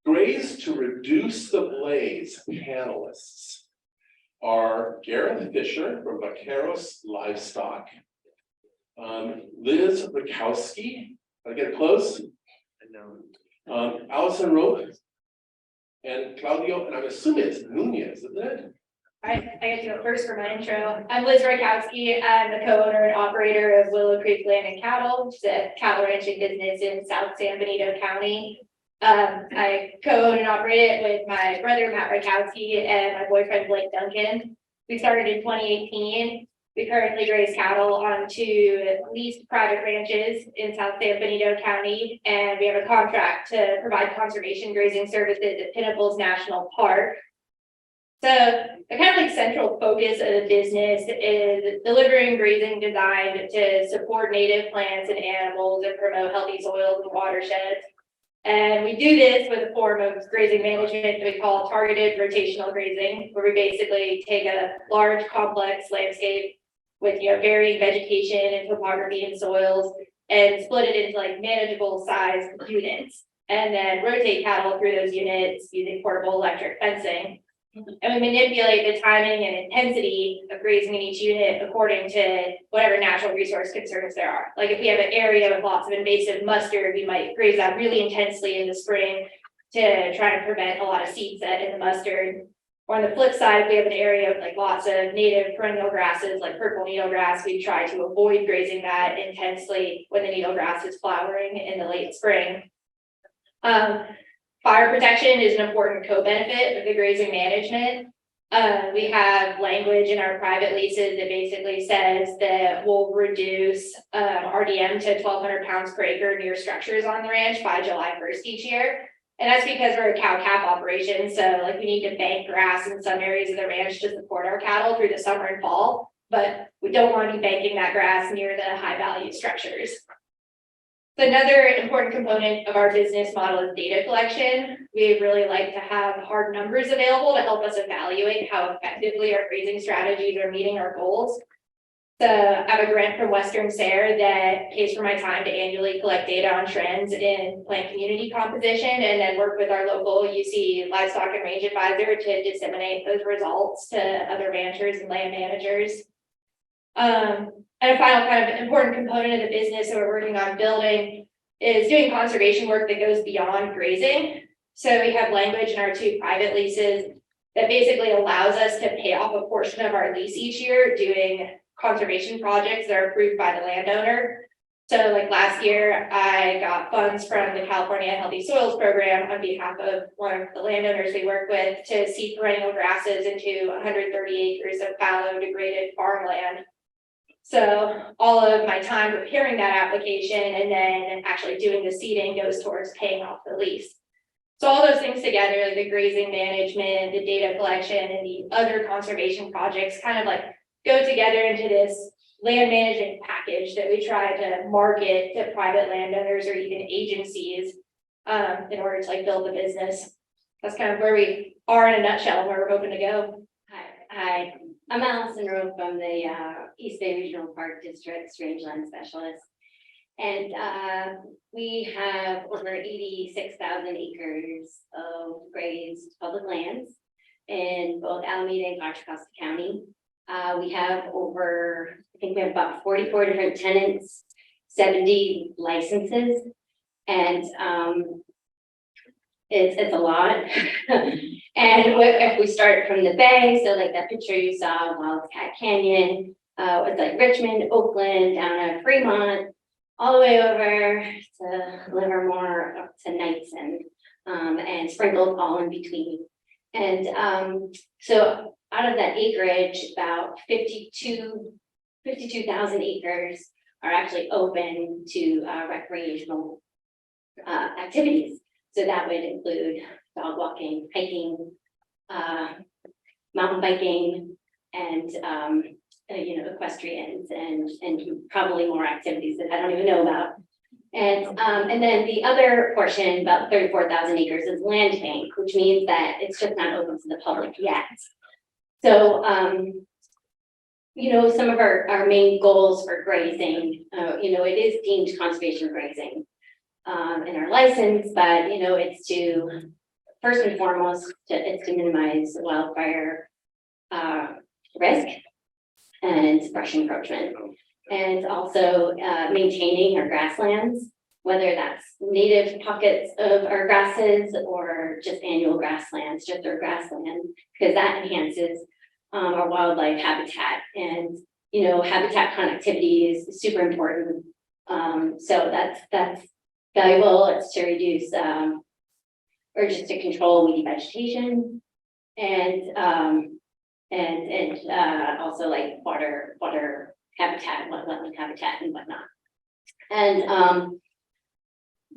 Graze to reduce the blaze panelists are Gareth Fisher from Vaqueros Livestock, Liz Reikowski, did I get it close? Allison Rofe, and Claudio, and I'm assuming it's Nunez, isn't it? I get to go first for my intro. I'm Liz Reikowski. I'm the co-owner and operator of Willow Creek Land and Cattle, which is a cattle ranching business in South San Benito County. I co-own and operate it with my brother, Matt Reikowski, and my boyfriend, Blake Duncan. We started in 2018. We currently graze cattle on 2 leased private ranches in South San Benito County, and we have a contract to provide conservation grazing services at Pinnacles National Park. So the kind of like central focus of the business is delivering grazing designed to support native plants and animals and promote healthy soils and watersheds. And we do this with a form of grazing management that we call targeted rotational grazing, where we basically take a large complex landscape with varying vegetation and topography and soils and split it into like manageable size units, and then rotate cattle through those units using portable electric fencing. And we manipulate the timing and intensity of grazing in each unit according to whatever natural resource concerns there are. Like if we have an area with lots of invasive mustard, we might graze that really intensely in the spring to try to prevent a lot of seed set in the mustard. Or on the flip side, if we have an area with like lots of native perennial grasses like purple needlegrass, we try to avoid grazing that intensely when the needlegrass is flowering in the late spring. Fire protection is an important co-benefit of the grazing management. We have language in our private leases that basically says that we'll reduce RDM to 1,200 pounds per acre near structures on the ranch by July 1st each year. And that's because we're a cow calf operation. So like we need to bank grass in some areas of the ranch to support our cattle through the summer and fall, but we don't want to be banking that grass near the high value structures. Another important component of our business model is data collection. We really like to have hard numbers available to help us evaluate how effectively our grazing strategies are meeting our goals. So I have a grant from Western SARE that pays for my time to annually collect data on trends in plant community composition and then work with our local UC Livestock and Range Advisor to disseminate those results to other ranchers and land managers. And a final kind of important component of the business that we're working on building is doing conservation work that goes beyond grazing. So we have language in our 2 private leases that basically allows us to pay off a portion of our lease each year doing conservation projects that are approved by the landowner. So like last year, I got funds from the California Healthy Soils Program on behalf of one of the landowners we work with to seed perennial grasses into 130 acres of fallow degraded farmland. So all of my time preparing that application and then actually doing the seeding goes towards paying off the lease. So all those things together, like the grazing management, the data collection, and the other conservation projects kind of like go together into this land management package that we try to market to private landowners or even agencies in order to like build the business. That's kind of where we are in a nutshell and where we're hoping to go. Hi. I'm Allison Rofe from the East Bay Regional Park District's Rangeland Specialist. And we have over 86,000 acres of grazed public lands in both Alameda and Contra Costa County. We have over, I think we have about 44 different tenants, 70 licenses, and it's a lot. And if we start from the bay, so like that picture you saw, Wildcat Canyon, it's like Richmond, Oakland, down to Fremont, all the way over to Livermore, up to Knightson, and sprinkled all in between. And so out of that acreage, about 52,000 acres are actually open to recreational activities. So that would include dog walking, hiking, mountain biking, and equestrians, and probably more activities that I don't even know about. And then the other portion, about 34,000 acres, is land bank, which means that it's just not open to the public yet. So some of our main goals for grazing, it is deemed conservation grazing in our license, but it's to first and foremost, it's to minimize wildfire risk and brush encroachment. And also maintaining our grasslands, whether that's native pockets of our grasses or just annual grasslands, just our grassland, because that enhances our wildlife habitat. And, you know, habitat connectivity is super important. So that's valuable. It's to reduce or just to control weedy vegetation and also like water habitat, wetland habitat and whatnot. And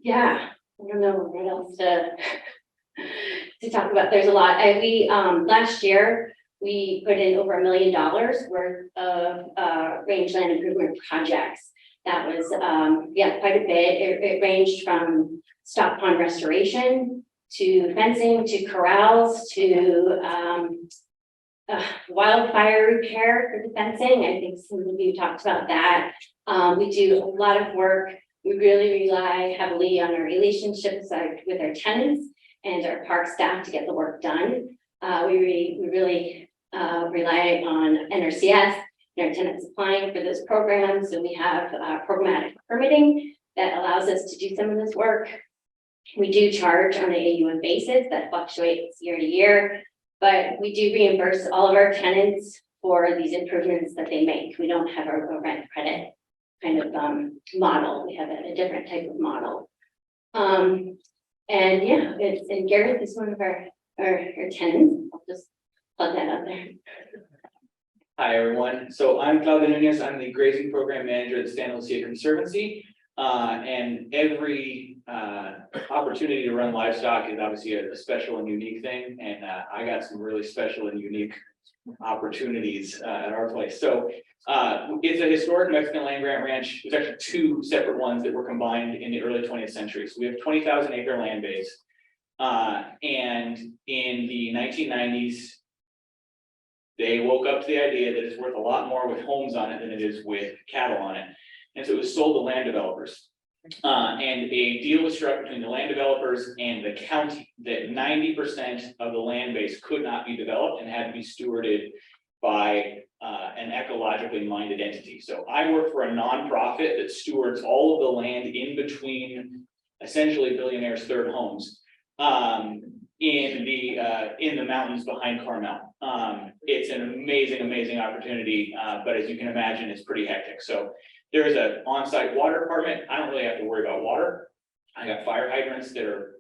yeah, I don't know what else to talk about. There's a lot. Last year we put in over $1 million worth of rangeland improvement projects. That was quite a bit. It ranged from stock pond restoration to fencing to corrals to wildfire repair for the fencing. I think some of you talked about that. We do a lot of work. We really rely heavily on our relationships with our tenants and our park staff to get the work done. We really rely on NRCS and our tenants applying for those programs. So we have programmatic permitting that allows us to do some of this work. We do charge on an AUM basis that fluctuates year to year, but we do reimburse all of our tenants for these improvements that they make. We don't have a rent credit kind of model. We have a different type of model. And yeah, and Gareth is one of our tenants. I'll just plug that out there. Hi, everyone. So I'm Claudio Nunez. I'm the grazing program manager at the Santa Lucia Conservancy. And every opportunity to run livestock is obviously a special and unique thing. And I got some really special and unique opportunities at our place. So it's a historic Mexican land grant ranch. There's actually two separate ones that were combined in the early 20th century. So we have 20,000 acre land base. And in the 1990s, they woke up to the idea that it's worth a lot more with homes on it than it is with cattle on it. And so it was sold to land developers. And a deal was struck between the land developers and the county that 90% of the land base could not be developed and had to be stewarded by an ecologically minded entity. So I work for a nonprofit that stewards all of the land in between essentially billionaires' third homes in the mountains behind Carmel. It's an amazing opportunity, but as you can imagine, it's pretty hectic. So there is an on-site water department. I don't really have to worry about water. I got fire hydrants that are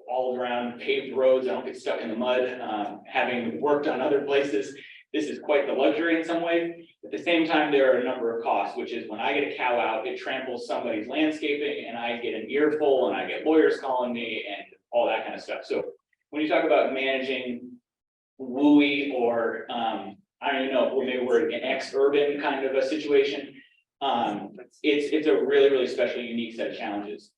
all around paved roads. I don't get stuck in the mud. Having worked on other places, this is quite the luxury in some ways. At the same time, there are a number of costs, which is when I get a cow out, it tramples somebody's landscaping and I get an earful and I get lawyers calling me and all that kind of stuff. So when you talk about managing WUI or I don't even know, maybe we're an ex-urban kind of a situation. It's a really special, unique set of challenges.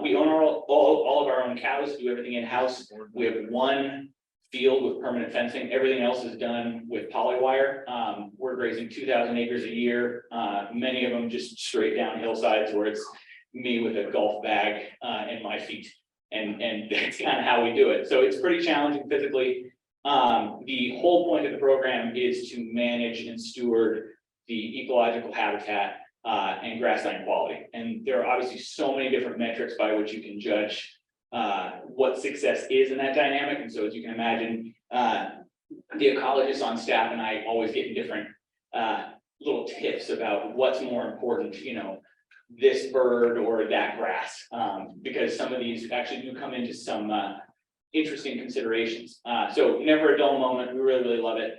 We own all of our own cows, do everything in-house. We have one field with permanent fencing. Everything else is done with polywire. We're grazing 2,000 acres a year. Many of them just straight down hillsides where it's me with a golf bag in my feet. And that's kind of how we do it. So it's pretty challenging physically. The whole point of the program is to manage and steward the ecological habitat and grassland quality. And there are obviously so many different metrics by which you can judge what success is in that dynamic. And so as you can imagine, the ecologists on staff and I always get different little tips about what's more important, you know, this bird or that grass, because some of these actually do come into some interesting considerations. So never a dull moment. We really love it.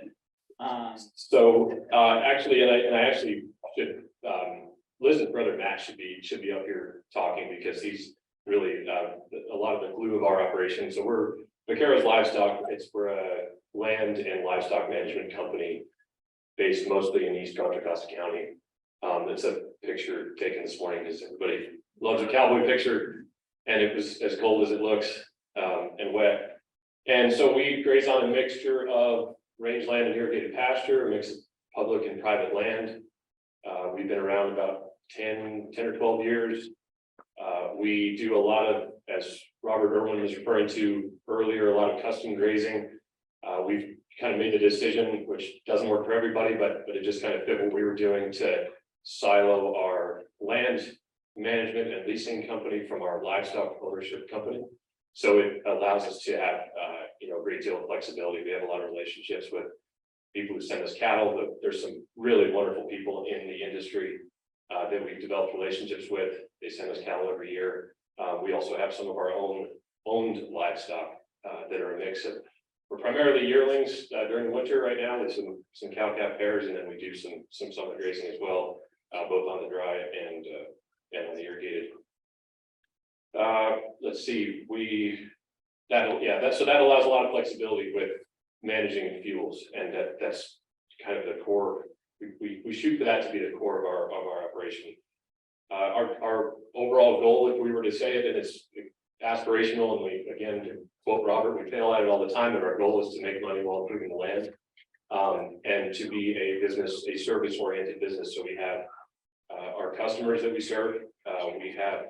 Actually, and I actually should, Liz's brother Matt should be up here talking because he's really a lot of the glue of our operation. So we're Vaqueros Livestock. We're a land and livestock management company based mostly in East Contra Costa County. It's a picture taken this morning because everybody loves a cowboy picture, and it was as cold as it looks and wet. And so we graze on a mixture of rangeland and irrigated pasture, a mix of public and private land. We've been around about 10 or 12 years. We do a lot of, as Robert Irwin was referring to earlier, a lot of custom grazing. We've kind of made the decision, which doesn't work for everybody, but it just kind of fit what we were doing, to silo our land management and leasing company from our livestock ownership company. So it allows us to have, a great deal of flexibility. We have a lot of relationships with people who send us cattle, but there's some really wonderful people in the industry that we've developed relationships with. They send us cattle every year. We also have some of our owned livestock that are a mix of, we're primarily yearlings during the winter right now with some cow-calf pairs, and then we do some summer grazing as well, both on the dry and on the irrigated. Let's see, so that allows a lot of flexibility with managing fuels, and that's kind of the core. We shoot for that to be the core of our operation. Our overall goal, if we were to say it, and it's aspirational, and we, again, to quote Robert, we fail at it all the time, but our goal is to make money while improving the land, and to be a service-oriented business. So we have our customers that we serve, we have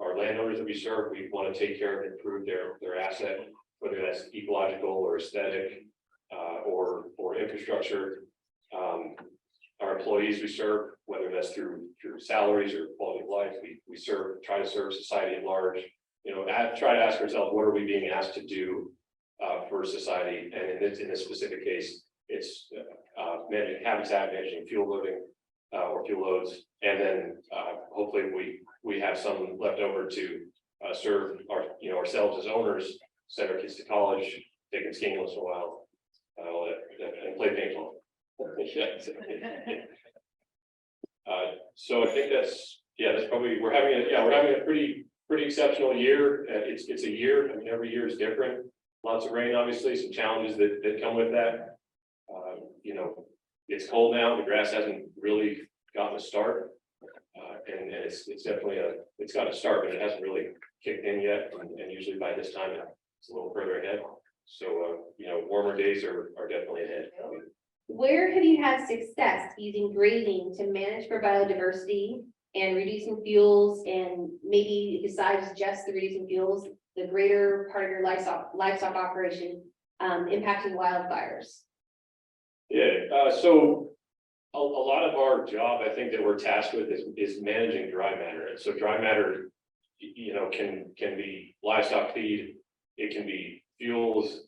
our landowners that we serve. We want to take care and improve their asset, whether that's ecological or aesthetic, or infrastructure. Our employees we serve, whether that's through salaries or quality of life, we try to serve society at large. Try to ask ourselves, what are we being asked to do for society? And in this specific case, it's managing habitat, managing fuel loading or fuel loads, and then hopefully we have some left over to serve ourselves as owners, send our kids to college, take them skiing once in a while, all that, and play paintball. So I think that's probably, we're having a pretty exceptional year. It's a year. I mean, every year is different. Lots of rain, obviously, some challenges that come with that. It's cold now. The grass hasn't really gotten a start, and it's definitely it's got a start, but it hasn't really kicked in yet. And usually by this time, it's a little further ahead. So warmer days are definitely ahead. Where have you had success using grazing to manage for biodiversity and reducing fuels, and maybe besides just the reducing fuels, the greater part of your livestock operation impacting wildfires? Yeah, so a lot of our job, I think, that we're tasked with is managing dry matter. And so dry matter, can be livestock feed, it can be fuels,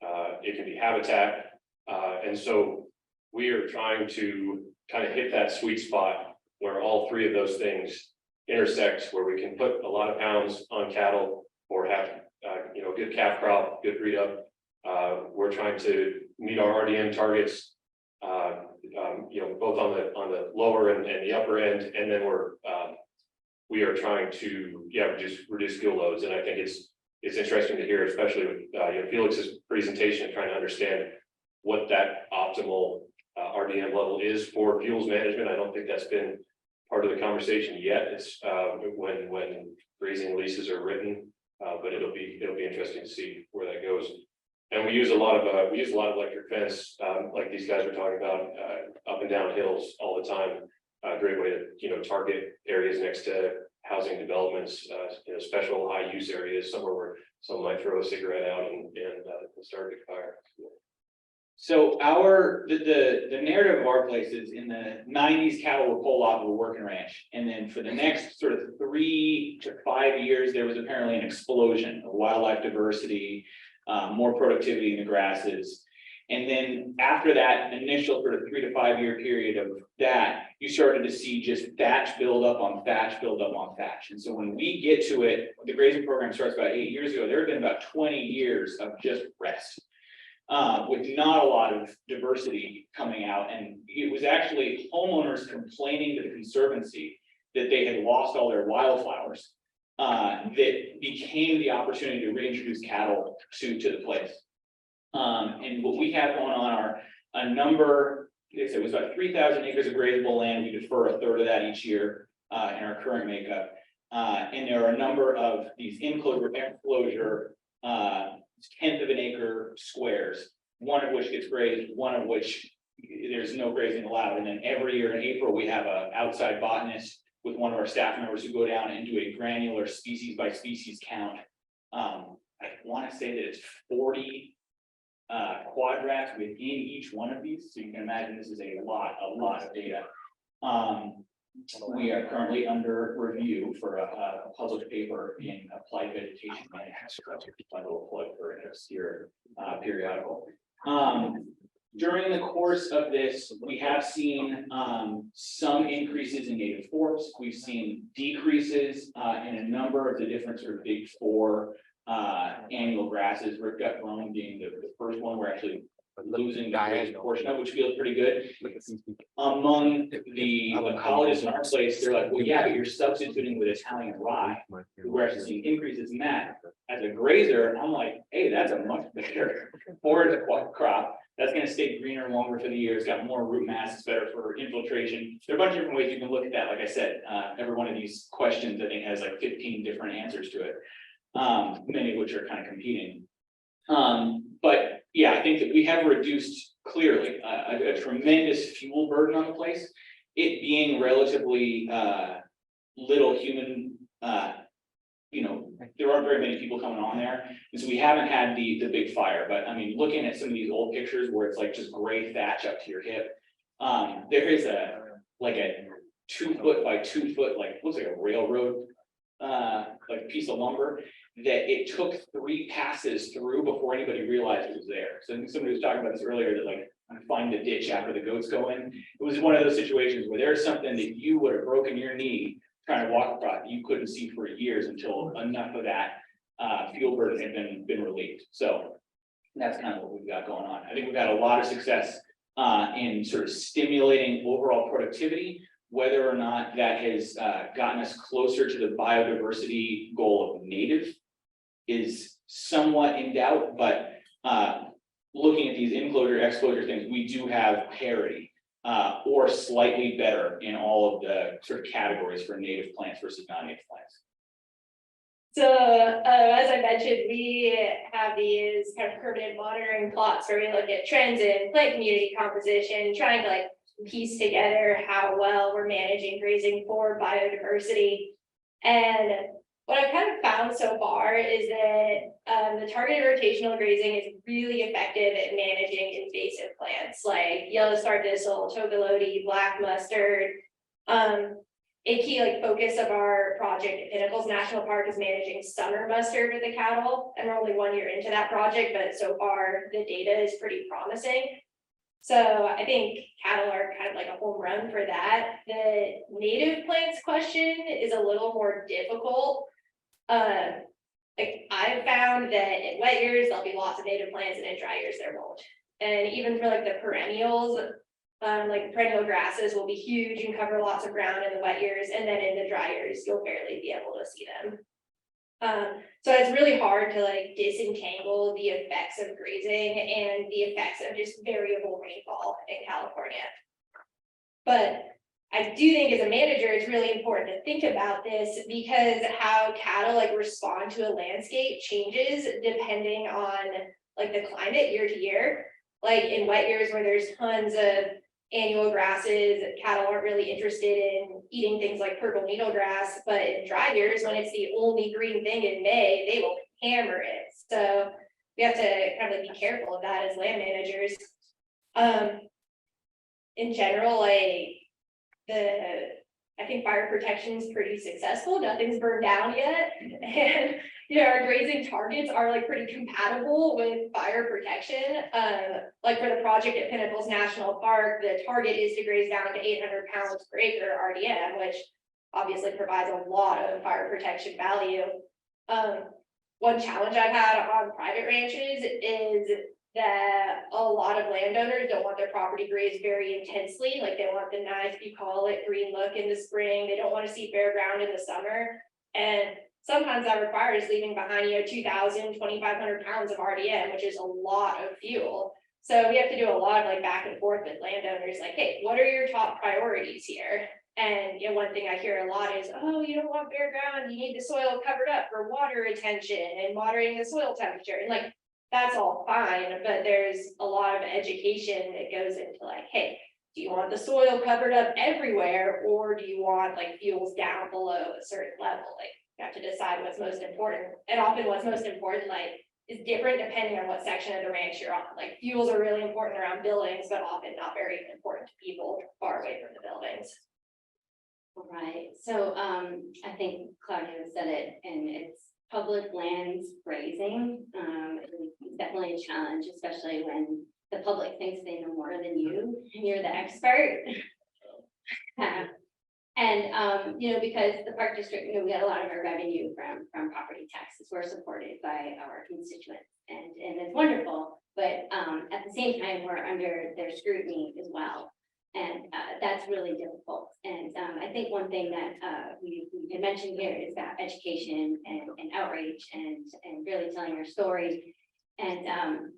it can be habitat. And so we are trying to kind of hit that sweet spot where all three of those things intersect, where we can put a lot of pounds on cattle or have good calf crop, good breed up. We're trying to meet our RDM targets, both on the lower and the upper end, and then we are trying to reduce fuel loads. And I think it's interesting to hear, especially with Felix's presentation, trying to understand what that optimal RDM level is for fuels management. I don't think that's been part of the conversation yet. It's when grazing leases are written, but it'll be interesting to see where that goes. And we use a lot of electric fence, like these guys were talking about, up and down hills all the time. A great way to target areas next to housing developments, special high use areas, somewhere where someone might throw a cigarette out and start a fire. So the narrative of our place is, in the 90s, cattle were pulled off of a working ranch. And then for the next sort of 3 to 5 years, there was apparently an explosion of wildlife diversity, more productivity in the grasses. And then after that initial sort of 3 to 5 year period of that, you started to see just thatch build up on thatch, build up on thatch. And so when we get to it, the grazing program starts about 8 years ago, there have been about 20 years of just rest. With not a lot of diversity coming out. And it was actually homeowners complaining to the Conservancy that they had lost all their wildflowers, that became the opportunity to reintroduce cattle to the place. And what we have going on are a number, it was about 3,000 acres of grazable land. We defer a third of that each year in our current makeup. And there are a number of these enclosure 1/10 of an acre squares, one of which gets grazed, one of which there's no grazing allowed. And then every year in April, we have an outside botanist with one of our staff members who go down and do a granular species by species count. I want to say that it's 40 quadrats within each one of these, so you can imagine this is a lot of data. We are currently under review for a published paper in Applied Vegetation Management. A little plug for an obscure periodical. During the course of this, we have seen some increases in native forests. We've seen decreases in a number of the different sort of big four annual grasses. Rick growing being the first one. We're actually losing the greatest portion of, which feels pretty good. Among the ecologists in our place, they're like, well, yeah, but you're substituting with Italian rye. We're actually seeing increases in that. As a grazer, I'm like, hey, that's a much better forage crop. That's going to stay greener longer for the year. It's got more root mass. It's better for infiltration. There are a bunch of different ways you can look at that. Like I said, every one of these questions, I think, has like 15 different answers to it, many of which are kind of competing. But yeah, I think that we have reduced clearly a tremendous fuel burden on the place. It being relatively little human, there aren't very many people coming on there. And so we haven't had the big fire, but I mean, looking at some of these old pictures where it's like just gray thatch up to your hip, there is a 2 foot by 2 foot, like looks like a railroad, like piece of lumber that it took 3 passes through before anybody realized it was there. So I think somebody was talking about this earlier, that like find the ditch after the goats go in. It was one of those situations where there's something that you would have broken your knee trying to walk across, you couldn't see for years until enough of that fuel burden had been relieved. So that's kind of what we've got going on. I think we've had a lot of success in sort of stimulating overall productivity. Whether or not that has gotten us closer to the biodiversity goal of native is somewhat in doubt, but looking at these enclosure, exclosure things, we do have parity or slightly better in all of the sort of categories for native plants versus non-native plants. So as I mentioned, we have these kind of permanent monitoring plots where we look at trends in plant community composition, trying to like piece together how well we're managing grazing for biodiversity. And what I've kind of found so far is that the targeted rotational grazing is really effective at managing invasive plants like yellow star thistle, togolody, black mustard. A key focus of our project at Pinnacles National Park is managing summer mustard with the cattle, and we're only 1 year into that project, but so far the data is pretty promising. So I think cattle are kind of like a home run for that. The native plants question is a little more difficult. I've found that in wet years there'll be lots of native plants, and in dry years there won't. And even for the perennials, perennial grasses will be huge and cover lots of ground in the wet years, and then in the dry years you'll barely be able to see them. So it's really hard to disentangle the effects of grazing and the effects of just variable rainfall in California. But I do think as a manager, it's really important to think about this, because how cattle respond to a landscape changes depending on the climate year to year. In wet years where there's tons of annual grasses, cattle aren't really interested in eating things like purple needle grass, but in dry years when it's the only green thing in May, they will hammer it. So we have to kind of be careful of that as land managers. In general, I think fire protection is pretty successful. Nothing's burned down yet, and our grazing targets are pretty compatible with fire protection. For the project at Pinnacles National Park, the target is to graze down to 800 pounds per acre RDM, which obviously provides a lot of fire protection value. One challenge I've had on private ranches is that a lot of landowners don't want their property grazed very intensely. They want the nice bucolic green look in the spring. They don't want to see bare ground in the summer. And sometimes that requires leaving behind, 2,000, 2,500 pounds of RDM, which is a lot of fuel. So we have to do a lot of back and forth with landowners, hey, what are your top priorities here? And one thing I hear a lot is, oh, you don't want bare ground, you need the soil covered up for water retention and moderating the soil temperature. And that's all fine, but there's a lot of education that goes into hey, Do you want the soil covered up everywhere, or do you want like fuels down below a certain level? Like, you have to decide what's most important, and often what's most important, like, is different depending on what section of the ranch you're on. Like, fuels are really important around buildings, but often not very important to people far away from the buildings. Right, so I think Claudio said it, and it's public lands grazing. It's definitely a challenge, especially when the public thinks they know more than you, and you're the expert. And you know, because the park district, you know, we get a lot of our revenue from property taxes. We're supported by our constituents, and it's wonderful. But at the same time, we're under their scrutiny as well. And that's really difficult. And I think one thing that we can mention here is about education and outreach and really telling our story. And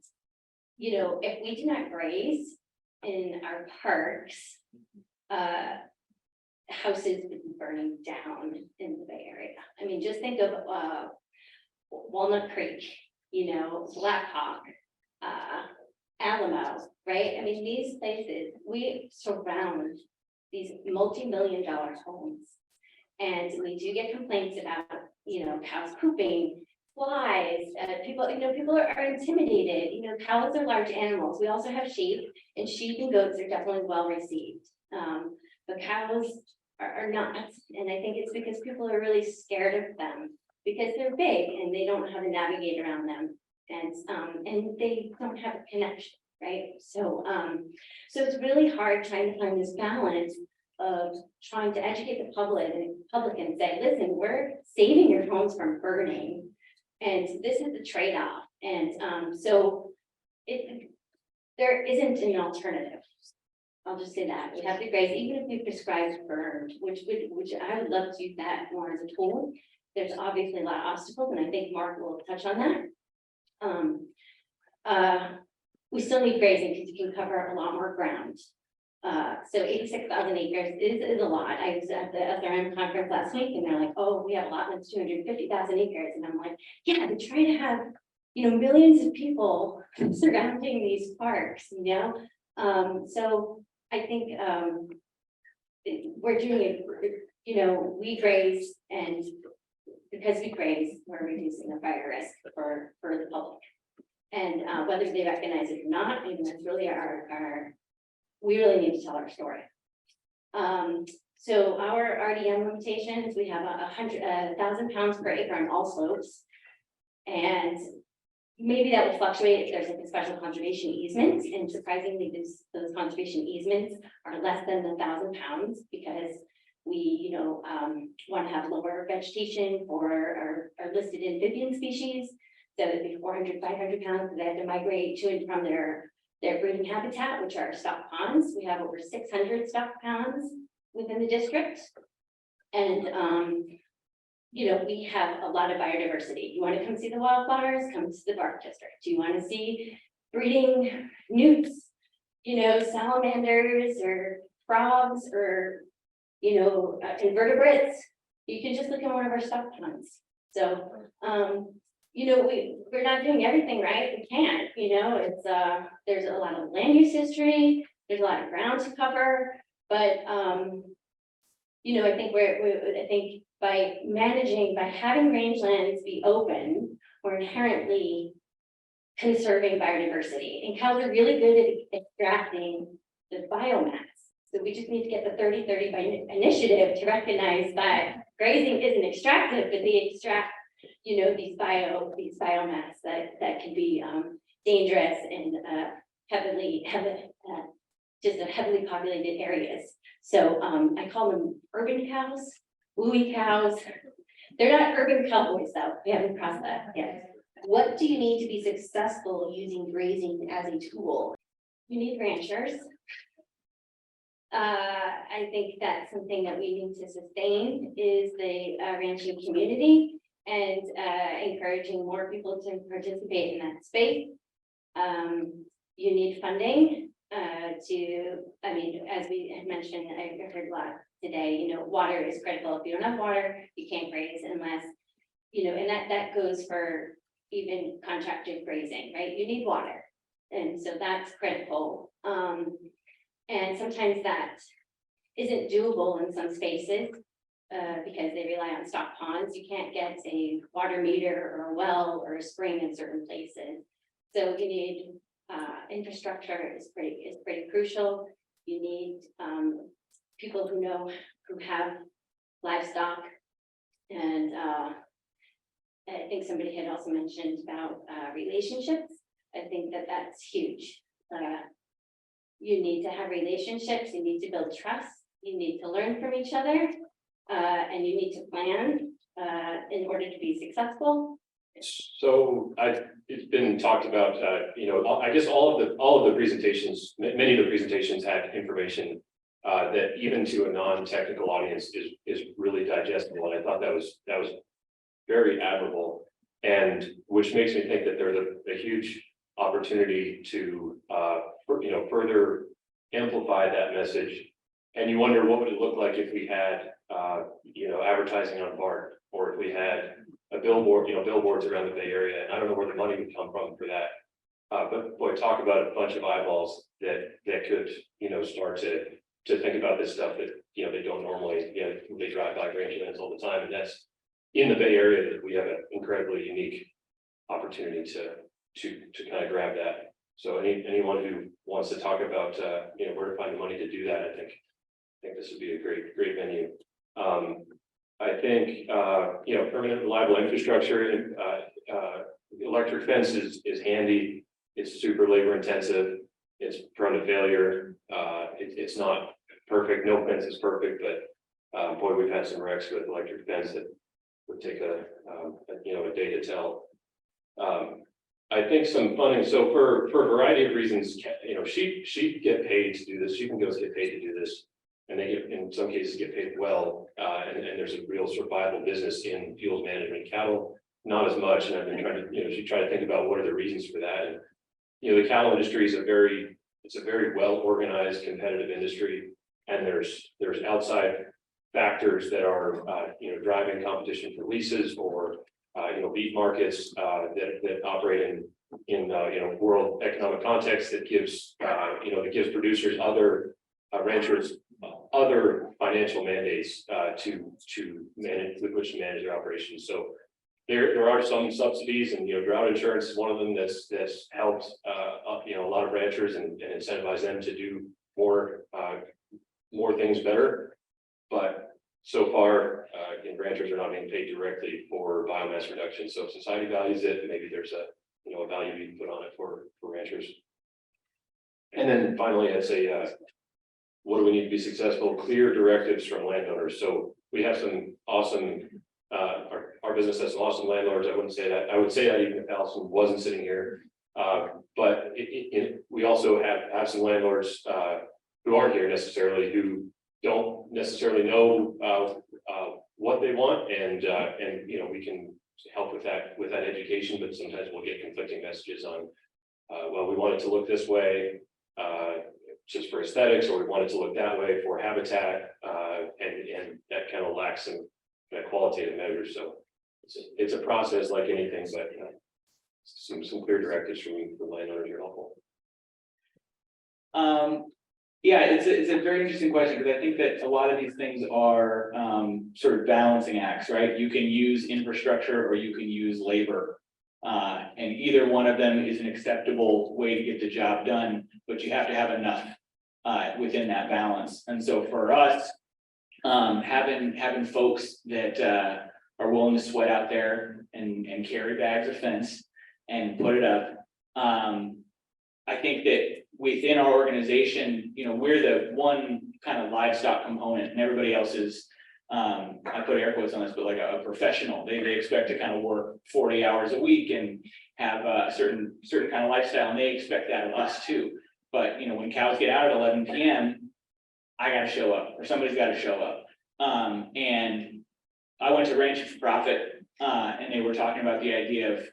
you know, if we do not graze in our parks, houses would be burning down in the Bay Area. I mean, just think of Walnut Creek, you know, Blackhawk, Alamo, right? I mean, these places, we surround these multi-million-dollar homes. And we do get complaints about, you know, cows pooping, flies, people, you know, people are intimidated. You know, cows are large animals. We also have sheep, and sheep and goats are definitely well received. But cows are not, and I think it's because people are really scared of them because they're big and they don't know how to navigate around them. And they don't have a connection, right? So it's really hard trying to find this balance of trying to educate the public and say, listen, we're saving your homes from burning, and this is the trade-off. And so there isn't an alternative. I'll just say that we have to graze, even if we prescribe burned, which I would love to use that more as a tool. There's obviously a lot of obstacles, and I think Mark will touch on that. We still need grazing because you can cover a lot more ground. So 86,000 acres is a lot. I was at the SRM conference last week, and they're like, oh, we have allotments 250,000 acres. And I'm like, yeah, they're trying to have, you know, millions of people surrounding these parks, you know? So I think we're doing it, you know, we graze, and because we graze, we're reducing the fire risk for the public. And whether they recognize it or not, I mean, that's really we really need to tell our story. So our RDM limitations, we have 1,000 pounds per acre on all slopes. And maybe that will fluctuate if there's like a special conservation easement, and surprisingly, those conservation easements are less than 1,000 pounds because we, you know, want to have lower vegetation for our listed amphibian species. So it'd be 400, 500 pounds. They have to migrate to and from their breeding habitat, which are stock ponds. We have over 600 stock ponds within the district. And you know, we have a lot of biodiversity. You want to come see the wildflowers, come to the bark district. Do you want to see breeding newts, you know, salamanders or frogs or, you know, invertebrates? You can just look at one of our stock ponds. So, you know, we're not doing everything right. We can't, you know, it's there's a lot of land use history, there's a lot of ground to cover, but you know, I think I think by having rangelands be open, we're inherently conserving biodiversity, and cows are really good at extracting the biomass. So we just need to get the 30-30 by initiative to recognize that grazing isn't extractive, but they extract, you know, these biomass that can be dangerous and heavily populated areas. So I call them urban cows, wooey cows. They're not urban cowboys though. We haven't crossed that yet. What do you need to be successful using grazing as a tool? You need ranchers. I think that's something that we need to sustain is the ranching community, and encouraging more people to participate in that space. You need funding I mean, as we had mentioned, I heard a lot today, you know, water is critical. If you don't have water, you can't graze unless, you know, and that goes for even contracted grazing, right? You need water. And so that's critical. And sometimes that isn't doable in some spaces, because they rely on stock ponds. You can't get a water meter or a well or a spring in certain places. So you need, infrastructure is pretty crucial. You need, people who have livestock. And, I think somebody had also mentioned about, relationships. I think that that's huge. You need to have relationships, you need to build trust, you need to learn from each other, and you need to plan, in order to be successful. So it's been talked about, I guess all of the presentations, many of the presentations had information that even to a non-technical audience is really digestible. And I thought that was very admirable, and which makes me think that there's a huge opportunity to further amplify that message. And you wonder what would it look like if we had advertising on BART, or if we had a billboard, billboards around the Bay Area. And I don't know where the money would come from for that. But boy, talk about a bunch of eyeballs that could start to think about this stuff that they don't normally. They drive by rangelands all the time, and that's in the Bay Area that we have an incredibly unique opportunity to kind of grab that. So anyone who wants to talk about where to find the money to do that, I think this would be a great venue. I think permanent reliable infrastructure and electric fence is handy. It's super labor intensive. It's prone to failure. It's not perfect. No fence is perfect, but boy, we've had some wrecks with electric fence that would take a day to tell. I think some funding. So for a variety of reasons, sheep get paid to do this. Sheep and goats get paid to do this, and they in some cases get paid well. And there's a real sort of viable business in fuels management. Cattle, not as much. And I've been trying to try to think about what are the reasons for that. And the cattle industry is a very well organized, competitive industry, and there's outside factors that are driving competition for leases, or beef markets that operate in world economic context that gives producers, other ranchers, other financial mandates to manage, with which to manage their operations. So there are some subsidies, and drought insurance is one of them that's helped a lot of ranchers and incentivize them to do more things better. But so far, ranchers are not being paid directly for biomass reduction. So if society values it, maybe there's a value you can put on it for ranchers. And then finally, I'd say, what do we need to be successful? Clear directives from landowners. So we have some awesome, our business has some awesome landlords. I wouldn't say that. I would say that even if Allison wasn't sitting here. But we also have some landlords who aren't here necessarily, who don't necessarily know what they want, and we can help with that education. But sometimes we'll get conflicting messages on, well, we want it to look this way just for aesthetics, or we want it to look that way for habitat, and that kind of lacks some qualitative measures. So it's a process like anything, but some clear directives from landowners are helpful. Yeah, it's a very interesting question, because I think that a lot of these things are sort of balancing acts, right? You can use infrastructure or you can use labor. And either one of them is an acceptable way to get the job done, but you have to have enough within that balance. And so for us, having folks that are willing to sweat out there and carry bags of fence and put it up. I think that within our organization, we're the one kind of livestock component, and everybody else is, I put air quotes on this, but like a professional. They expect to kind of work 40 hours a week and have a certain kind of lifestyle, and they expect that of us too. But when cows get out at 11 p.m., I got to show up, or somebody's got to show up. And I went to Ranching for Profit, and they were talking about the idea of,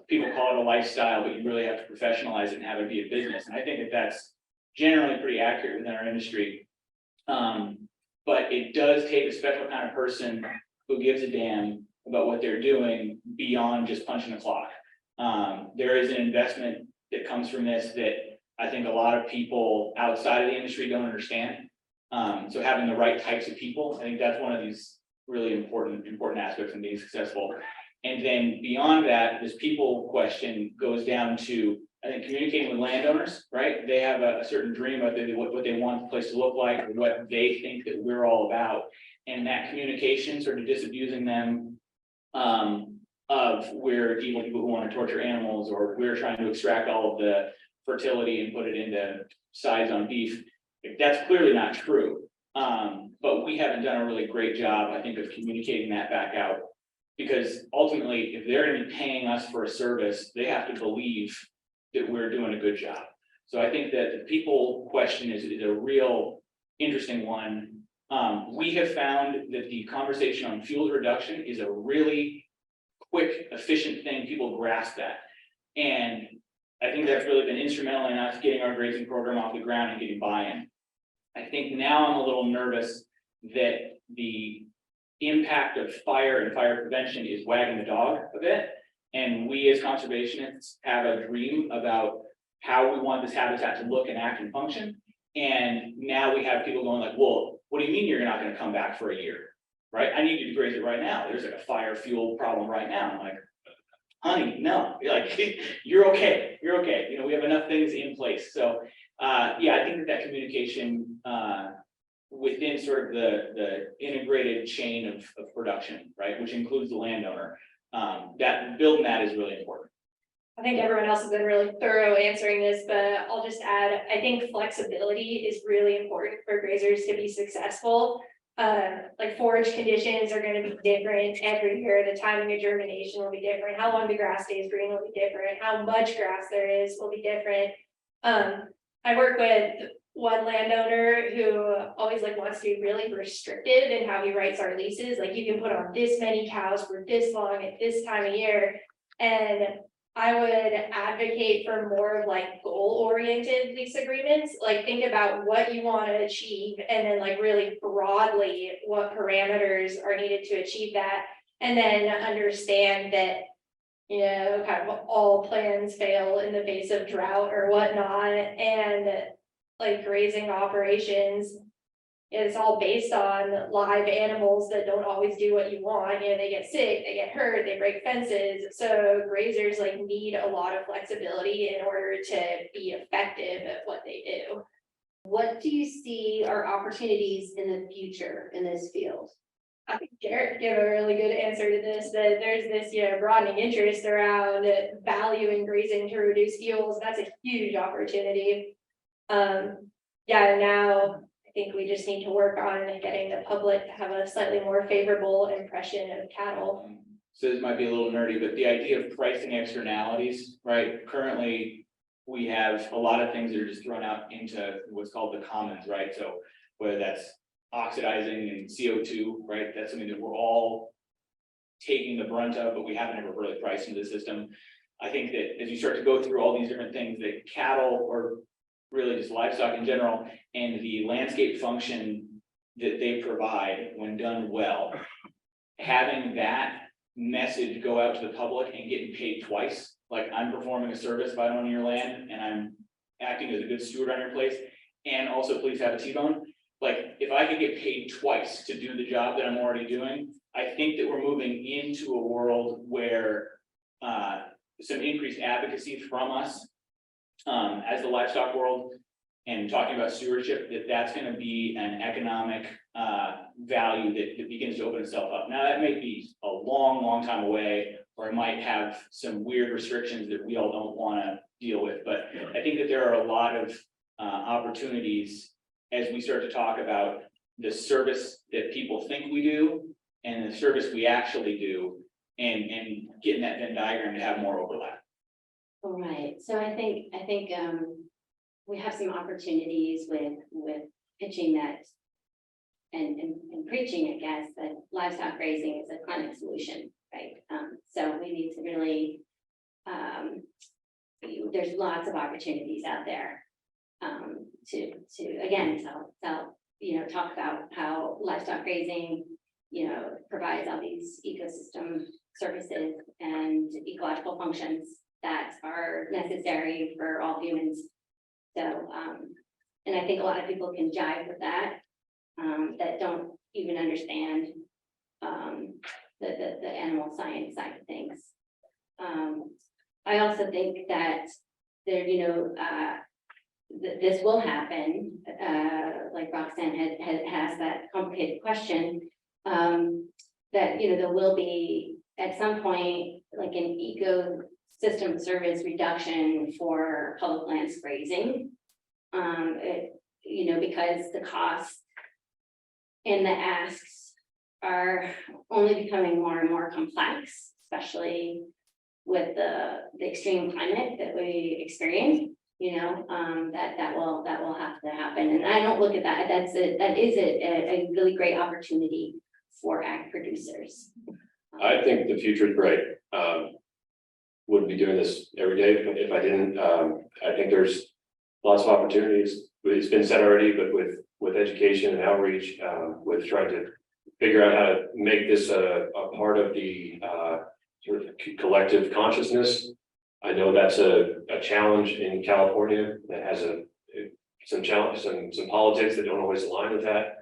people call it a lifestyle, but you really have to professionalize it and have it be a business. And I think that that's generally pretty accurate within our industry. But it does take a special kind of person who gives a damn about what they're doing beyond just punching the clock. There is an investment that comes from this that I think a lot of people outside of the industry don't understand. So having the right types of people, I think that's one of these really important aspects in being successful. And then beyond that, this people question goes down to, I think, communicating with landowners, right? They have a certain dream about what they want the place to look like, or what they think that we're all about. And that communication, sort of disabusing them of we're evil people who want to torture animals, or we're trying to extract all of the fertility and put it into size on beef. That's clearly not true. But we haven't done a really great job, I think, of communicating that back out. Because ultimately, if they're going to be paying us for a service, they have to believe that we're doing a good job. So I think that the people question is a real interesting one. We have found that the conversation on fuel reduction is a really quick, efficient thing. People grasp that. And I think that's really been instrumental in us getting our grazing program off the ground and getting buy-in. I think now I'm a little nervous that the impact of fire and fire prevention is wagging the dog a bit. And we as conservationists have a dream about how we want this habitat to look and act and function. And now we have people going like, well, what do you mean you're not going to come back for a year? Right? I need you to graze it right now. There's like a fire fuel problem right now. I'm like, honey, no, like you're okay. You're okay. You know, we have enough things in place. So yeah, I think that communication within sort of the integrated chain of production, right, which includes the landowner, that building that is really important. I think everyone else has been really thorough answering this, but I'll just add, I think flexibility is really important for grazers to be successful. Like forage conditions are going to be different every year. The timing of germination will be different. How long the grass stays green will be different. How much grass there is will be different. I work with one landowner who always like wants to be really restrictive in how he writes our leases. Like you can put on this many cows for this long at this time of year. And I would advocate for more of like goal-oriented lease agreements, like think about what you want to achieve and then like really broadly what parameters are needed to achieve that. And then understand that, you know, kind of all plans fail in the face of drought or whatnot. And like grazing operations, it's all based on live animals that don't always do what you want. You know, they get sick, they get hurt, they break fences. So grazers like need a lot of flexibility in order to be effective at what they do. What do you see are opportunities in the future in this field? I think Gareth gave a really good answer to this, that there's this, you know, broadening interest around valuing grazing to reduce fuels. That's a huge opportunity. Yeah, now I think we just need to work on getting the public to have a slightly more favorable impression of cattle. So this might be a little nerdy, but the idea of pricing externalities, right? Currently, we have a lot of things that are just thrown out into what's called the commons, right? So whether that's oxidizing and CO2, right? That's something that we're all taking the brunt of, but we haven't ever really priced into the system. I think that as you start to go through all these different things, that cattle, or really just livestock in general, and the landscape function that they provide when done well, having that message go out to the public and getting paid twice, like I'm performing a service by owning your land and I'm acting as a good steward on your place, and also please have a T-bone. Like if I could get paid twice to do the job that I'm already doing, I think that we're moving into a world where some increased advocacy from us as the livestock world, and talking about stewardship, that's going to be an economic value that begins to open itself up. Now that may be a long time away, or it might have some weird restrictions that we all don't want to deal with. But I think that there are a lot of opportunities as we start to talk about the service that people think we do and the service we actually do, and getting that Venn diagram to have more overlap. All right, so I think we have some opportunities with pitching that and preaching, I guess, that livestock grazing is a chronic solution, right? So we need to really, there's lots of opportunities out there to again tell you know, talk about how livestock grazing, you know, provides all these ecosystem services and ecological functions that are necessary for all humans So, and I think a lot of people can jive with that, that don't even understand, the animal science side of things. I also think that there, this will happen, like Roxanne has that complicated question. That, there will be at some point, like an ecosystem service reduction for public lands grazing. Because the costs and the asks are only becoming more and more complex, especially with the extreme climate that we experience, that will have to happen. And I don't look at that, that is a really great opportunity for ag producers. I think the future is bright. Wouldn't be doing this every day if I didn't. I think there's lots of opportunities. It's been said already, but with education and outreach, with trying to figure out how to make this a part of the sort of collective consciousness. I know that's a challenge in California that has some challenge, some politics that don't always align with that.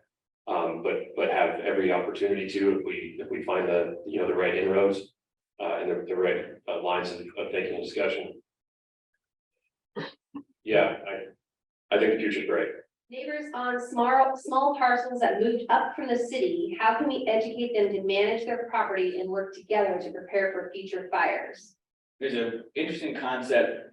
But have every opportunity to if we find the right inroads and the right lines of thinking and discussion. Yeah, I think the future's bright. Neighbors on small parcels that moved up from the city, how can we educate them to manage their property and work together to prepare for future fires? There's an interesting concept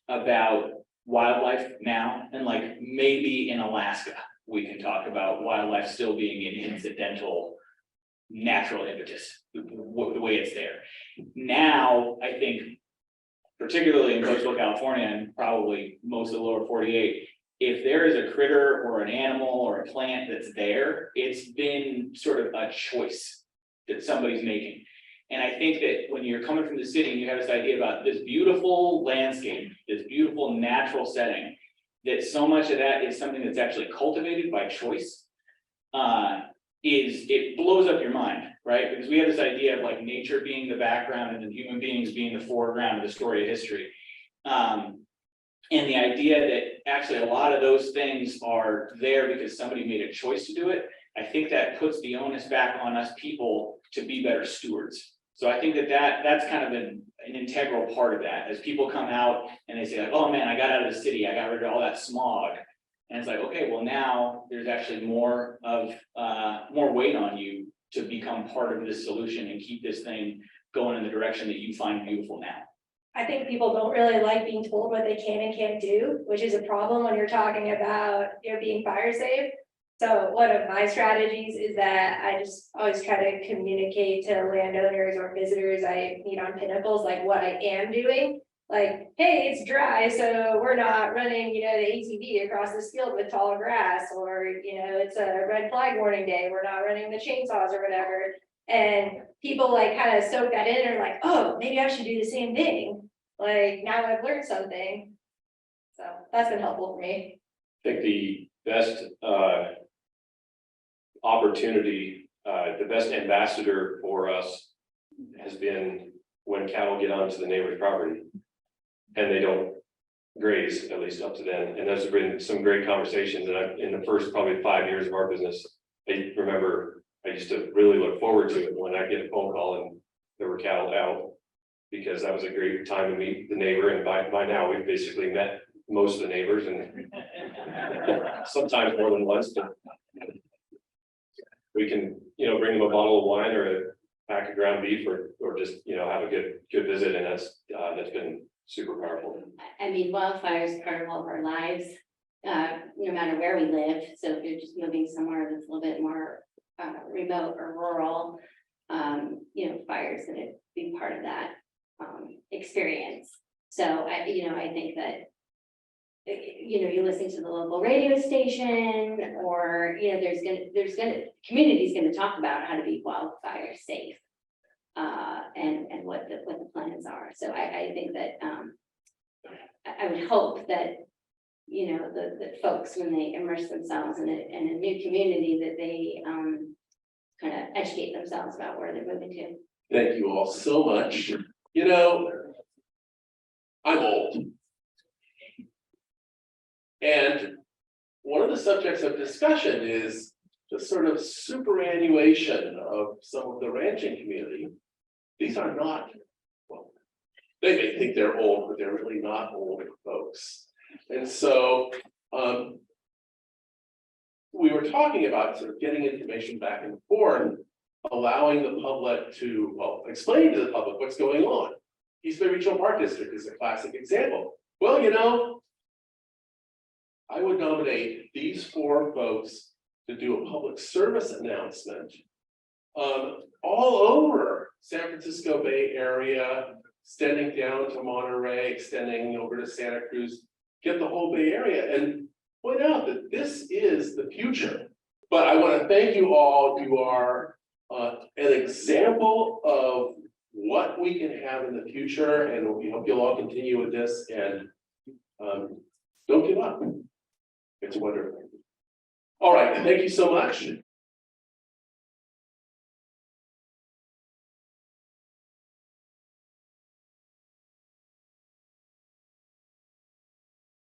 about wildlife now, and like maybe in Alaska, we can talk about wildlife still being an incidental natural impetus, the way it's there. Now, I think, particularly in coastal California and probably most of the lower 48, if there is a critter or an animal or a plant that's there, it's been sort of a choice that somebody's making. And I think that when you're coming from the city and you have this idea about this beautiful landscape, this beautiful natural setting, that so much of that is something that's actually cultivated by choice, it blows up your mind, right? Because we have this idea of like nature being the background and then human beings being the foreground of the story of history. And the idea that actually a lot of those things are there because somebody made a choice to do it, I think that puts the onus back on us people to be better stewards. So I think that's kind of an integral part of that. As people come out and they say like, oh man, I got out of the city, I got rid of all that smog. And it's like, okay, well now there's actually more weight on you to become part of this solution and keep this thing going in the direction that you find beautiful now. I think people don't really like being told what they can and can't do, which is a problem when you're talking about, being fire safe. So one of my strategies is that I just always try to communicate to landowners or visitors I meet on Pinnacles, like what I am doing. Like, hey, it's dry, so we're not running, the ATV across this field with tall grass, or, it's a red flag warning day, we're not running the chainsaws or whatever. And people like kind of soak that in and are like, oh, maybe I should do the same thing. Like now I've learned something. So that's been helpful for me. I think the best opportunity, the best ambassador for us has been when cattle get onto the neighbor's property and they don't graze, at least up to then. And those have been some great conversations. And in the first probably 5 years of our business, I remember I used to really look forward to it when I get a phone call and there were cattle out, because that was a great time to meet the neighbor. And by now we've basically met most of the neighbors, and sometimes more than once, but we can, bring them a bottle of wine or a pack of ground beef or just, have a good visit. And that's been super powerful. I mean, wildfire is part of all of our lives, no matter where we live. So if you're just moving somewhere that's a little bit more remote or rural, fire is going to be part of that experience. So I think that you're listening to the local radio station, or community's gonna talk about how to be wildfire safe, and what the plans are. So I think that I would hope that the folks, when they immerse themselves in a new community, that they kind of educate themselves about where they're moving to. Thank you all so much. I'm old. And one of the subjects of discussion is the sort of superannuation of some of the ranching community. These are not, well, they may think they're old, but they're really not old folks. And so, we were talking about sort of getting information back and forth, allowing the public to, well, explain to the public what's going on. East Bay Regional Park District is a classic example. Well, you know, I would nominate these 4 folks to do a public service announcement all over San Francisco Bay Area, extending down to Monterey, extending over to Santa Cruz, get the whole Bay Area and point out that this is the future. But I want to thank you all. You are an example of what we can have in the future, and we hope you'll all continue with this, and don't give up. It's wonderful. All right, thank you so much.